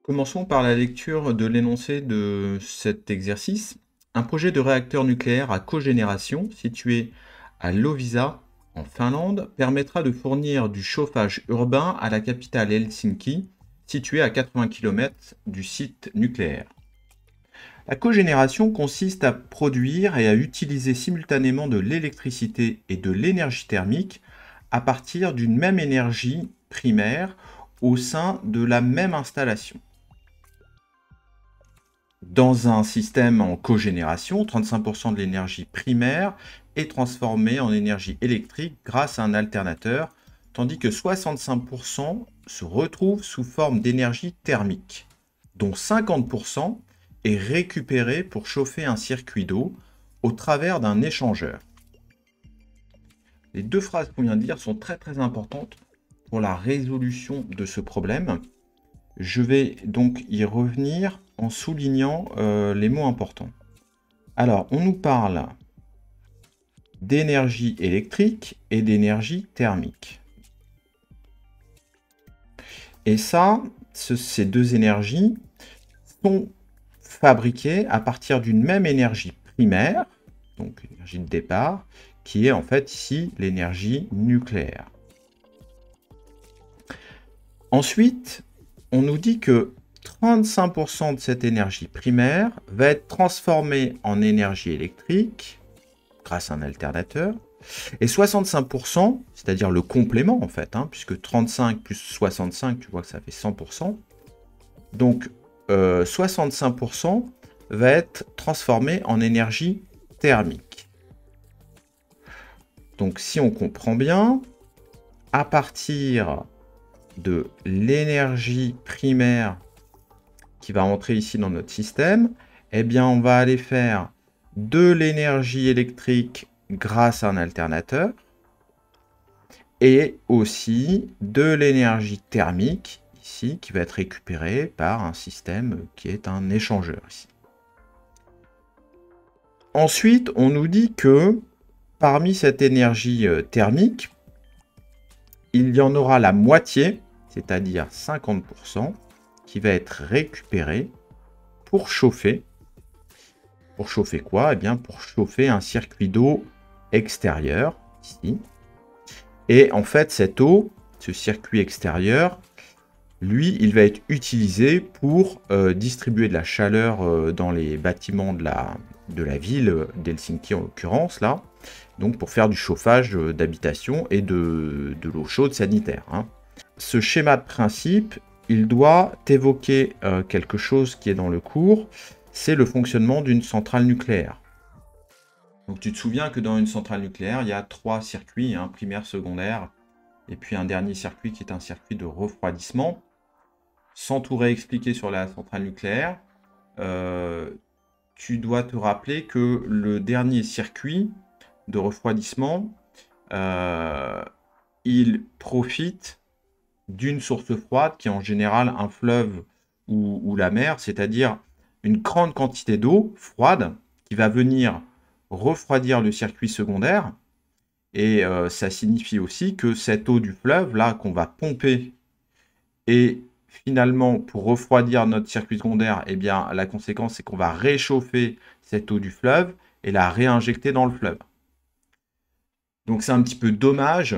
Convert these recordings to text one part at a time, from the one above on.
Commençons par la lecture de l'énoncé de cet exercice. Un projet de réacteur nucléaire à cogénération situé à Loviisa, en Finlande, permettra de fournir du chauffage urbain à la capitale Helsinki, située à 80 km du site nucléaire. La cogénération consiste à produire et à utiliser simultanément de l'électricité et de l'énergie thermique à partir d'une même énergie primaire au sein de la même installation. Dans un système en cogénération, 35% de l'énergie primaire est transformée en énergie électrique grâce à un alternateur, tandis que 65% se retrouvent sous forme d'énergie thermique, dont 50% est récupéré pour chauffer un circuit d'eau au travers d'un échangeur. Les deux phrases qu'on vient de dire sont très importantes pour la résolution de ce problème. Je vais donc y revenir en soulignant les mots importants. Alors, on nous parle d'énergie électrique et d'énergie thermique. Et ça, ces deux énergies sont fabriquées à partir d'une même énergie primaire, donc l'énergie de départ, qui est en fait ici l'énergie nucléaire. Ensuite, on nous dit que 35% de cette énergie primaire va être transformée en énergie électrique grâce à un alternateur, et 65%, c'est-à-dire le complément en fait, puisque 35 plus 65, tu vois que ça fait 100%, donc 65% va être transformé en énergie thermique. Donc si on comprend bien, à partir de l'énergie primaire qui va entrer ici dans notre système, eh bien on va aller faire de l'énergie électrique grâce à un alternateur et aussi de l'énergie thermique ici qui va être récupérée par un système qui est un échangeur ici. Ensuite, on nous dit que parmi cette énergie thermique, il y en aura la moitié, c'est-à-dire 50%, qui va être récupérée pour chauffer. Pour chauffer quoi? Eh bien, pour chauffer un circuit d'eau extérieur, ici. Et en fait, cette eau, ce circuit extérieur, lui, il va être utilisé pour distribuer de la chaleur dans les bâtiments de la ville d'Helsinki, en l'occurrence, là. Donc, pour faire du chauffage d'habitation et de l'eau chaude sanitaire. Ce schéma de principe, il doit évoquer quelque chose qui est dans le cours, c'est le fonctionnement d'une centrale nucléaire. Donc tu te souviens que dans une centrale nucléaire, il y a trois circuits, primaire, secondaire, et puis un dernier circuit qui est un circuit de refroidissement. Sans tout réexpliquer sur la centrale nucléaire, tu dois te rappeler que le dernier circuit de refroidissement, il profite d'une source froide qui est en général un fleuve ou la mer, c'est-à-dire une grande quantité d'eau froide qui va venir refroidir le circuit secondaire. Et ça signifie aussi que cette eau du fleuve, là, qu'on va pomper, et finalement, pour refroidir notre circuit secondaire, eh bien, la conséquence, c'est qu'on va réchauffer cette eau du fleuve et la réinjecter dans le fleuve. Donc c'est un petit peu dommage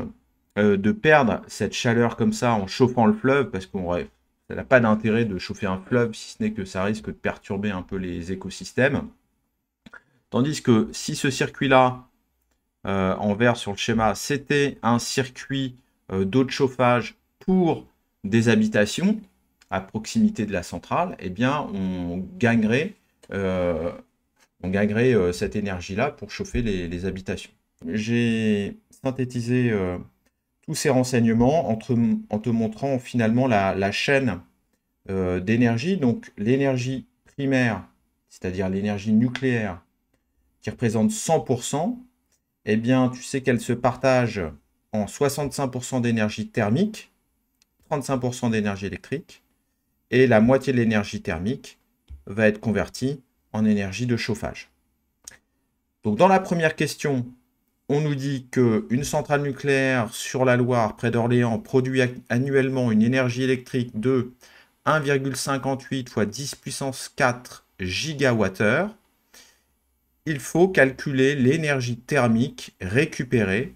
de perdre cette chaleur comme ça en chauffant le fleuve, parce ça n'a pas d'intérêt de chauffer un fleuve, si ce n'est que ça risque de perturber un peu les écosystèmes. Tandis que si ce circuit-là, en vert sur le schéma, c'était un circuit d'eau de chauffage pour des habitations à proximité de la centrale, eh bien on gagnerait cette énergie-là pour chauffer les habitations. J'ai synthétisé tous ces renseignements en te montrant finalement la chaîne d'énergie. Donc l'énergie primaire, c'est-à-dire l'énergie nucléaire, qui représente 100%, eh bien tu sais qu'elle se partage en 65% d'énergie thermique, 35% d'énergie électrique, et la moitié de l'énergie thermique va être convertie en énergie de chauffage. Donc dans la première question, on nous dit qu'une centrale nucléaire sur la Loire, près d'Orléans, produit annuellement une énergie électrique de 1,58 fois 10 puissance 4 gigawattheures, il faut calculer l'énergie thermique récupérée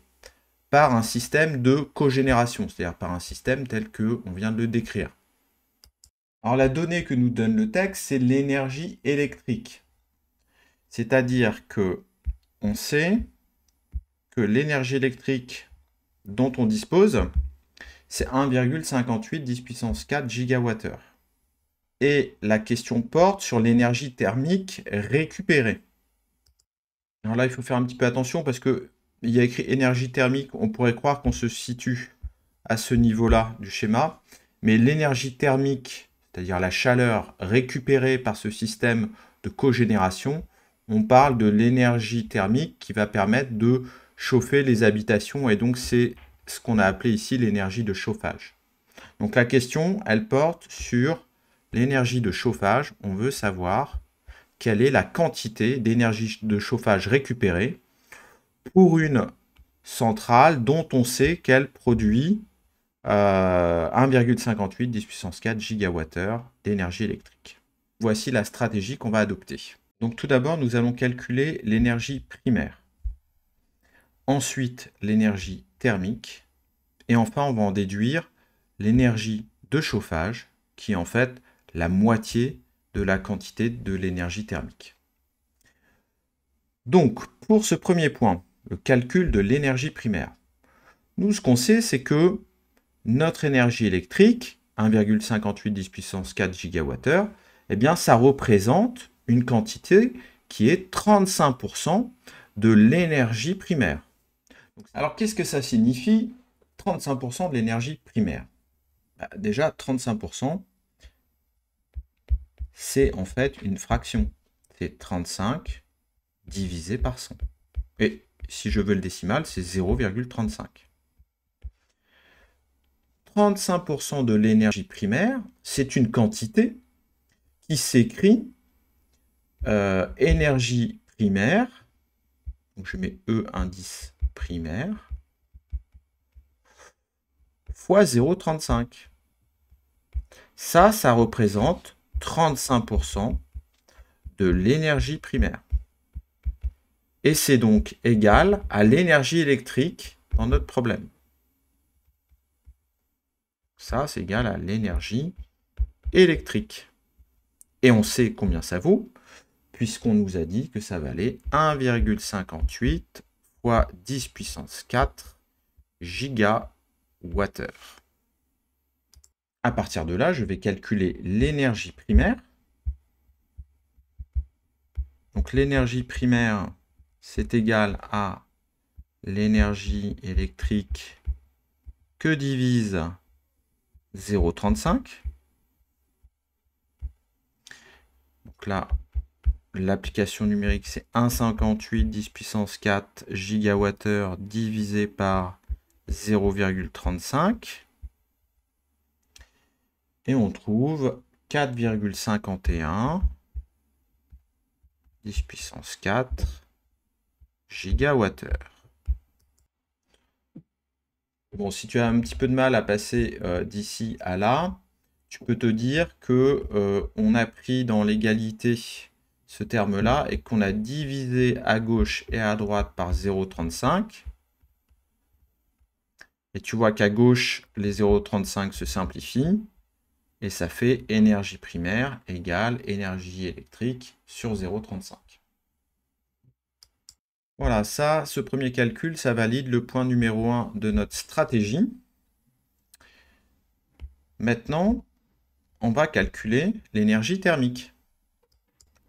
par un système de cogénération, c'est-à-dire par un système tel qu'on vient de le décrire. Alors la donnée que nous donne le texte, c'est l'énergie électrique. C'est-à-dire que on sait que l'énergie électrique dont on dispose, c'est 1,58 10 puissance 4 gigawattheures. Et la question porte sur l'énergie thermique récupérée. Alors là, il faut faire un petit peu attention parce qu'il y a écrit énergie thermique. On pourrait croire qu'on se situe à ce niveau-là du schéma. Mais l'énergie thermique, c'est-à-dire la chaleur récupérée par ce système de cogénération, on parle de l'énergie thermique qui va permettre de chauffer les habitations. Et donc, c'est ce qu'on a appelé ici l'énergie de chauffage. Donc la question, elle porte sur l'énergie de chauffage. On veut savoir quelle est la quantité d'énergie de chauffage récupérée pour une centrale dont on sait qu'elle produit 1,58 10 puissance 4 gigawattheures d'énergie électrique. Voici la stratégie qu'on va adopter. Donc tout d'abord, nous allons calculer l'énergie primaire. Ensuite, l'énergie thermique. Et enfin, on va en déduire l'énergie de chauffage, qui est en fait la moitié de la quantité de l'énergie thermique. Donc, pour ce premier point, le calcul de l'énergie primaire, nous, ce qu'on sait, c'est que notre énergie électrique, 1,58 10 puissance 4 gigawattheures, eh bien, ça représente une quantité qui est 35% de l'énergie primaire. Alors, qu'est-ce que ça signifie, 35% de l'énergie primaire? Déjà, 35%, c'est en fait une fraction. C'est 35 divisé par 100. Et si je veux le décimal, c'est 0,35. 35% de l'énergie primaire, c'est une quantité qui s'écrit énergie primaire, donc je mets E indice primaire, fois 0,35. Ça représente 35% de l'énergie primaire. Et c'est donc égal à l'énergie électrique dans notre problème. Ça, c'est égal à l'énergie électrique. Et on sait combien ça vaut, puisqu'on nous a dit que ça valait 1,58 fois 10 puissance 4 gigawattheures. À partir de là, je vais calculer l'énergie primaire. Donc l'énergie primaire, c'est égal à l'énergie électrique que divise 0,35. Donc là, l'application numérique, c'est 1,58 10 puissance 4 gigawattheures divisé par 0,35. Et on trouve 4,51 10 puissance 4 gigawattheures. Bon, si tu as un petit peu de mal à passer d'ici à là, tu peux te dire que on a pris dans l'égalité ce terme-là et qu'on a divisé à gauche et à droite par 0,35. Et tu vois qu'à gauche, les 0,35 se simplifient. Et ça fait énergie primaire égale énergie électrique sur 0,35. Voilà, ça, ce premier calcul, ça valide le point numéro 1 de notre stratégie. Maintenant, on va calculer l'énergie thermique.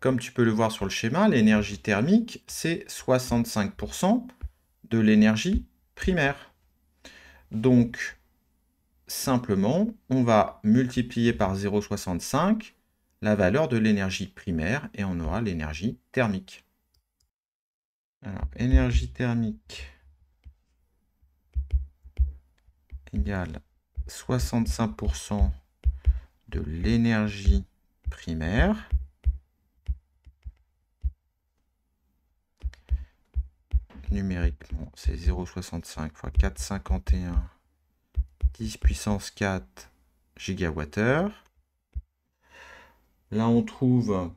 Comme tu peux le voir sur le schéma, l'énergie thermique, c'est 65% de l'énergie primaire. Donc, simplement, on va multiplier par 0,65 la valeur de l'énergie primaire et on aura l'énergie thermique. Alors, énergie thermique égale 65% de l'énergie primaire. Numériquement, c'est 0,65 fois 4,51 10 puissance 4 gigawattheures. Là, on trouve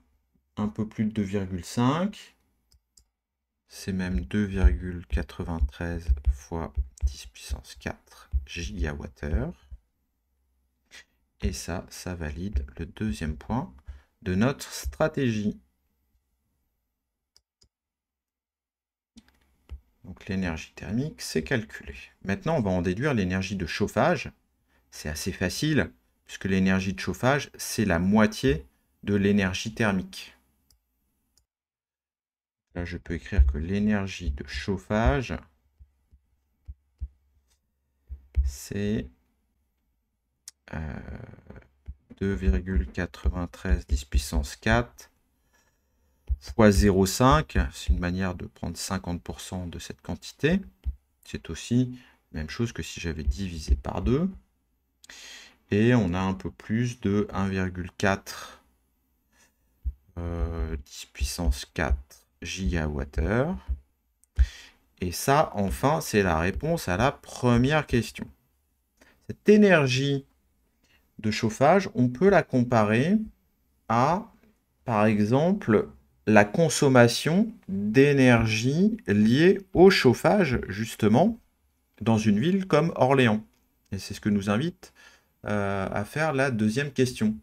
un peu plus de 2,5. C'est même 2,93 fois 10 puissance 4 gigawattheure. Et ça valide le deuxième point de notre stratégie. Donc l'énergie thermique, c'est calculé. Maintenant, on va en déduire l'énergie de chauffage. C'est assez facile, puisque l'énergie de chauffage, c'est la moitié de l'énergie thermique. Là, je peux écrire que l'énergie de chauffage, c'est 2,93 10 puissance 4 fois 0,5. C'est une manière de prendre 50% de cette quantité. C'est aussi la même chose que si j'avais divisé par 2. Et on a un peu plus de 1,4 10 puissance 4 gigawattheure. Et ça, enfin, c'est la réponse à la première question. Cette énergie de chauffage, on peut la comparer à, par exemple, la consommation d'énergie liée au chauffage, justement, dans une ville comme Orléans. Et c'est ce que nous invite à faire la deuxième question.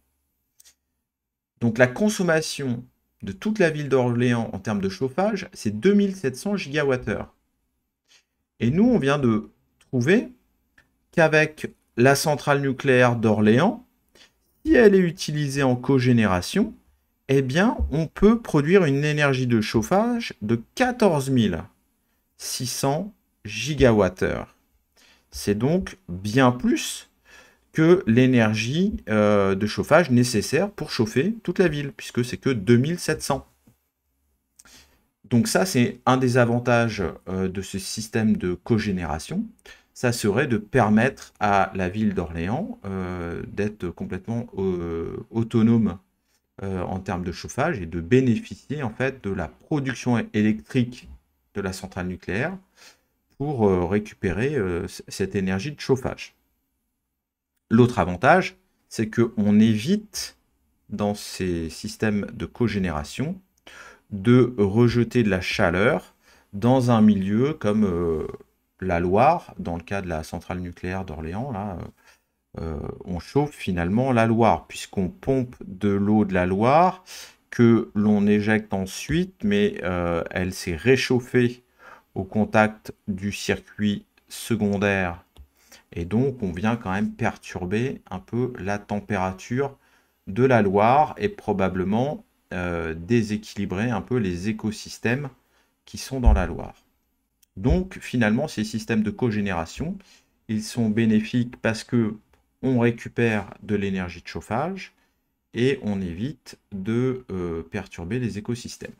Donc la consommation de toute la ville d'Orléans en termes de chauffage, c'est 2700 gigawattheures. Et nous, on vient de trouver qu'avec la centrale nucléaire d'Orléans, si elle est utilisée en cogénération, eh bien, on peut produire une énergie de chauffage de 14 600 gigawattheures. C'est donc bien plus que l'énergie de chauffage nécessaire pour chauffer toute la ville, puisque c'est que 2700. Donc ça, c'est un des avantages de ce système de cogénération. Ça serait de permettre à la ville d'Orléans d'être complètement autonome en termes de chauffage et de bénéficier en fait de la production électrique de la centrale nucléaire pour récupérer cette énergie de chauffage. L'autre avantage, c'est qu'on évite dans ces systèmes de cogénération de rejeter de la chaleur dans un milieu comme la Loire, dans le cas de la centrale nucléaire d'Orléans, là, on chauffe finalement la Loire, puisqu'on pompe de l'eau de la Loire que l'on éjecte ensuite, mais elle s'est réchauffée au contact du circuit secondaire, et donc on vient quand même perturber un peu la température de la Loire et probablement déséquilibrer un peu les écosystèmes qui sont dans la Loire. Donc finalement, ces systèmes de cogénération, ils sont bénéfiques parce que on récupère de l'énergie de chauffage et on évite de perturber les écosystèmes.